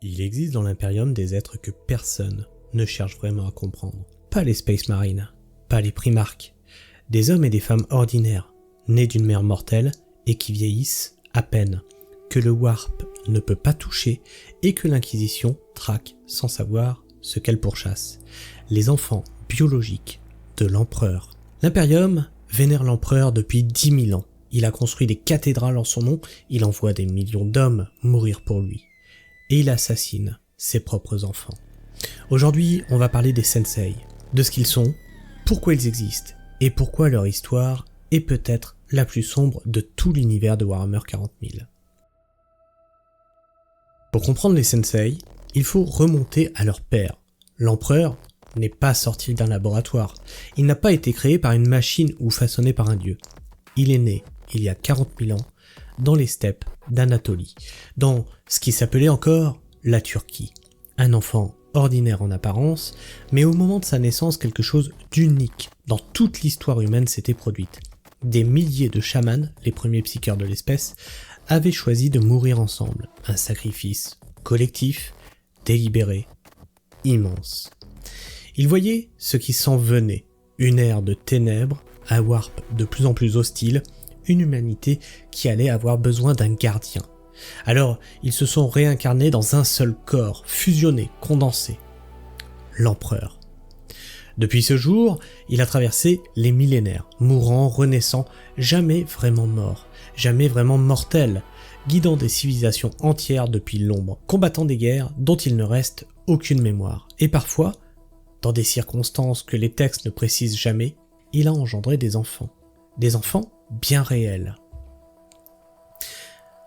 Il existe dans l'Imperium des êtres que personne ne cherche vraiment à comprendre. Pas les Space Marines, pas les Primarques, des hommes et des femmes ordinaires, nés d'une mère mortelle et qui vieillissent à peine, que le Warp ne peut pas toucher et que l'Inquisition traque sans savoir ce qu'elle pourchasse. Les enfants biologiques de l'Empereur. L'Imperium vénère l'Empereur depuis 10 000 ans. Il a construit des cathédrales en son nom, il envoie des millions d'hommes mourir pour lui. Et il assassine ses propres enfants. Aujourd'hui, on va parler des Sensei, de ce qu'ils sont, pourquoi ils existent, et pourquoi leur histoire est peut-être la plus sombre de tout l'univers de Warhammer 40 000. Pour comprendre les Sensei, il faut remonter à leur père. L'Empereur n'est pas sorti d'un laboratoire, il n'a pas été créé par une machine ou façonné par un dieu. Il est né, il y a 40 000 ans, dans les steppes d'Anatolie, dans ce qui s'appelait encore la Turquie. Un enfant ordinaire en apparence, mais au moment de sa naissance, quelque chose d'unique dans toute l'histoire humaine s'était produite. Des milliers de chamans, les premiers psycheurs de l'espèce, avaient choisi de mourir ensemble. Un sacrifice collectif, délibéré, immense. Ils voyaient ce qui s'en venait, une ère de ténèbres, un warp de plus en plus hostile, une humanité qui allait avoir besoin d'un gardien. Alors, ils se sont réincarnés dans un seul corps, fusionnés, condensés. L'Empereur. Depuis ce jour, il a traversé les millénaires, mourant, renaissant, jamais vraiment mort, jamais vraiment mortel, guidant des civilisations entières depuis l'ombre, combattant des guerres dont il ne reste aucune mémoire. Et parfois, dans des circonstances que les textes ne précisent jamais, il a engendré des enfants bien réels.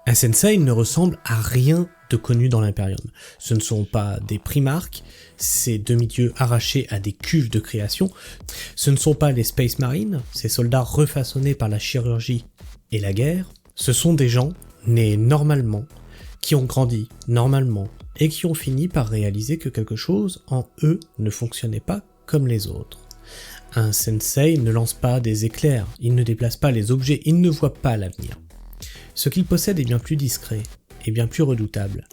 Un Sensei ne ressemble à rien de connu dans l'Imperium. Ce ne sont pas des Primarques, ces demi-dieux arrachés à des cuves de création. Ce ne sont pas les Space Marines, ces soldats refaçonnés par la chirurgie et la guerre. Ce sont des gens nés normalement, qui ont grandi normalement, et qui ont fini par réaliser que quelque chose en eux ne fonctionnait pas comme les autres. Un Sensei ne lance pas des éclairs, il ne déplace pas les objets, il ne voit pas l'avenir. Ce qu'il possède est bien plus discret et bien plus redoutable.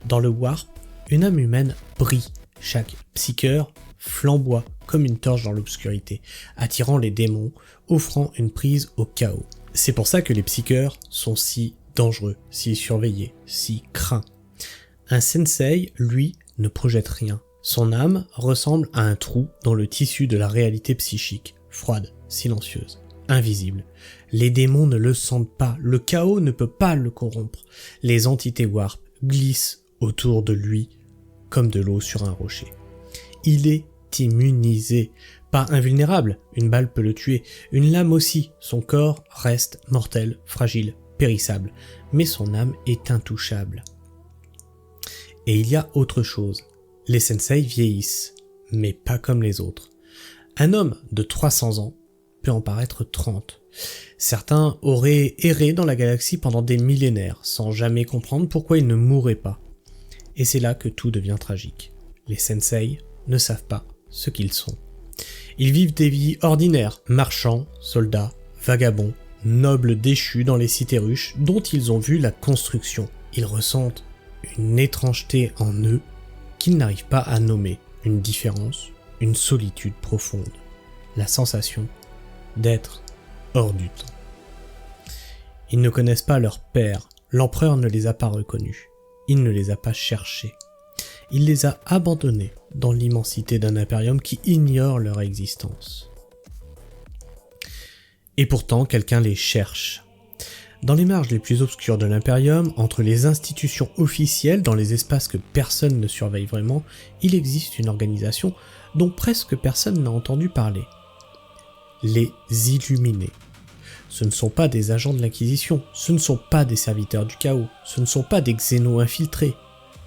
Dans le Warp, une âme humaine brille, chaque psycheur flamboie comme une torche dans l'obscurité, attirant les démons, offrant une prise au chaos. C'est pour ça que les psycheurs sont si dangereux, si surveillés, si craints. Un Sensei, lui, ne projette rien. Son âme ressemble à un trou dans le tissu de la réalité psychique, froide, silencieuse, invisible. Les démons ne le sentent pas, le chaos ne peut pas le corrompre. Les entités Warp glissent autour de lui comme de l'eau sur un rocher. Il est immunisé, pas invulnérable, une balle peut le tuer, une lame aussi, son corps reste mortel, fragile, périssable, mais son âme est intouchable. Et il y a autre chose. Les Sensei vieillissent, mais pas comme les autres. Un homme de 300 ans peut en paraître 30. Certains auraient erré dans la galaxie pendant des millénaires, sans jamais comprendre pourquoi ils ne mourraient pas. Et c'est là que tout devient tragique. Les Sensei ne savent pas ce qu'ils sont. Ils vivent des vies ordinaires, marchands, soldats, vagabonds, nobles déchus dans les cités ruches dont ils ont vu la construction. Ils ressentent une étrangeté en eux qu'ils n'arrivent pas à nommer, une différence, une solitude profonde, la sensation d'être hors du temps. Ils ne connaissent pas leur père, l'empereur ne les a pas reconnus, il ne les a pas cherchés, il les a abandonnés dans l'immensité d'un impérium qui ignore leur existence. Et pourtant, quelqu'un les cherche. Dans les marges les plus obscures de l'Imperium, entre les institutions officielles, dans les espaces que personne ne surveille vraiment, il existe une organisation dont presque personne n'a entendu parler. Les Illuminés. Ce ne sont pas des agents de l'Inquisition, ce ne sont pas des serviteurs du chaos, ce ne sont pas des xénos infiltrés,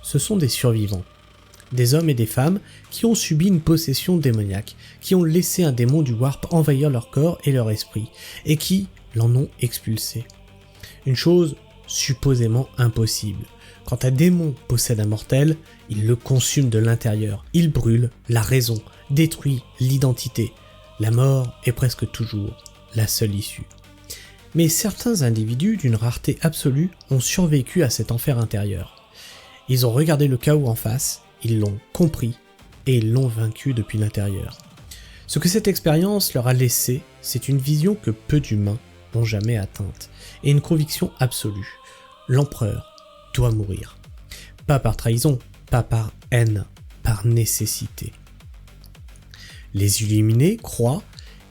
ce sont des survivants. Des hommes et des femmes qui ont subi une possession démoniaque, qui ont laissé un démon du Warp envahir leur corps et leur esprit, et qui l'en ont expulsé. Une chose supposément impossible. Quand un démon possède un mortel, il le consume de l'intérieur. Il brûle la raison, détruit l'identité. La mort est presque toujours la seule issue. Mais certains individus d'une rareté absolue ont survécu à cet enfer intérieur. Ils ont regardé le chaos en face, ils l'ont compris et ils l'ont vaincu depuis l'intérieur. Ce que cette expérience leur a laissé, c'est une vision que peu d'humains n'ont jamais atteinte et une conviction absolue. L'empereur doit mourir. Pas par trahison, pas par haine, par nécessité. Les Illuminés croient,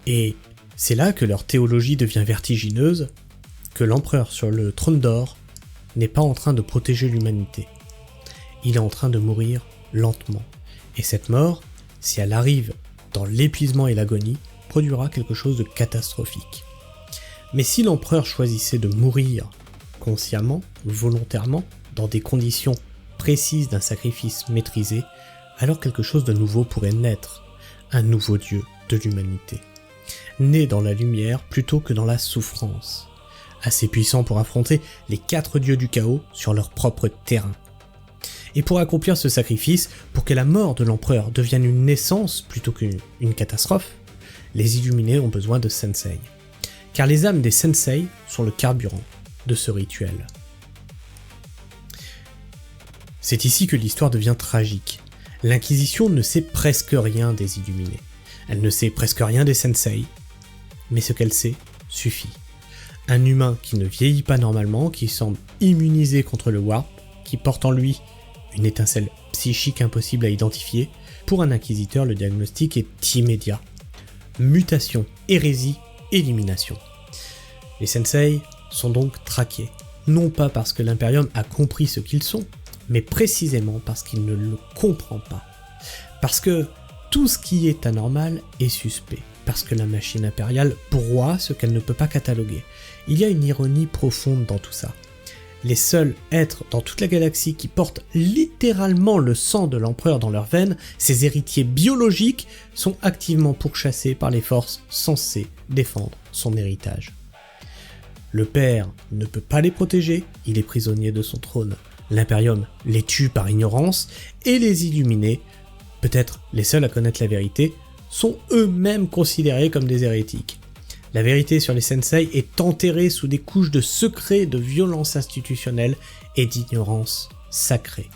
et c'est là que leur théologie devient vertigineuse, que l'empereur sur le trône d'or n'est pas en train de protéger l'humanité. Il est en train de mourir lentement. Et cette mort, si elle arrive dans l'épuisement et l'agonie, produira quelque chose de catastrophique. Mais si l'empereur choisissait de mourir consciemment, volontairement, dans des conditions précises d'un sacrifice maîtrisé, alors quelque chose de nouveau pourrait naître, un nouveau dieu de l'humanité, né dans la lumière plutôt que dans la souffrance, assez puissant pour affronter les 4 dieux du chaos sur leur propre terrain. Et pour accomplir ce sacrifice, pour que la mort de l'empereur devienne une naissance plutôt qu'une catastrophe, les Illuminés ont besoin de Sensei. Car les âmes des Sensei sont le carburant de ce rituel. C'est ici que l'histoire devient tragique. L'Inquisition ne sait presque rien des Illuminés. Elle ne sait presque rien des Sensei, mais ce qu'elle sait suffit. Un humain qui ne vieillit pas normalement, qui semble immunisé contre le warp, qui porte en lui une étincelle psychique impossible à identifier, pour un inquisiteur le diagnostic est immédiat. Mutation, hérésie, élimination. Les Sensei sont donc traqués, non pas parce que l'Imperium a compris ce qu'ils sont, mais précisément parce qu'il ne le comprend pas. Parce que tout ce qui est anormal est suspect. Parce que la machine impériale broie ce qu'elle ne peut pas cataloguer. Il y a une ironie profonde dans tout ça. Les seuls êtres dans toute la galaxie qui portent littéralement le sang de l'empereur dans leurs veines, ses héritiers biologiques, sont activement pourchassés par les forces censées défendre son héritage. Le père ne peut pas les protéger, il est prisonnier de son trône. L'Imperium les tue par ignorance, et les Illuminés, peut-être les seuls à connaître la vérité, sont eux-mêmes considérés comme des hérétiques. La vérité sur les Sensei est enterrée sous des couches de secrets, de violence institutionnelle et d'ignorance sacrée.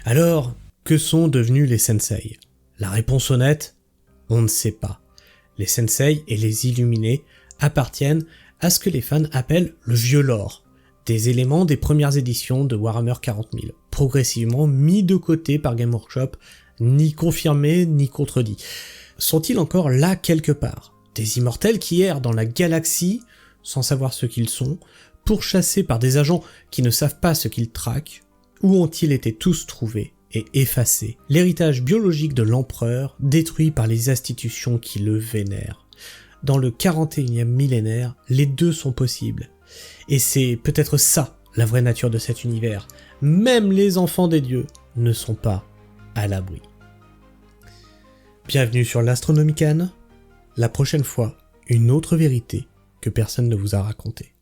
Alors, que sont devenus les Sensei? La réponse honnête, on ne sait pas. Les Sensei et les Illuminés appartiennent à ce que les fans appellent le vieux lore, des éléments des premières éditions de Warhammer 40 000, progressivement mis de côté par Game Workshop, ni confirmés ni contredits. Sont-ils encore là quelque part? Des immortels qui errent dans la galaxie, sans savoir ce qu'ils sont, pourchassés par des agents qui ne savent pas ce qu'ils traquent? Où ont-ils été tous trouvés et effacés? L'héritage biologique de l'empereur, détruit par les institutions qui le vénèrent. Dans le 41e millénaire, les deux sont possibles. Et c'est peut-être ça, la vraie nature de cet univers. Même les enfants des dieux ne sont pas à l'abri. Bienvenue sur l'Astronomicon. La prochaine fois, une autre vérité que personne ne vous a racontée.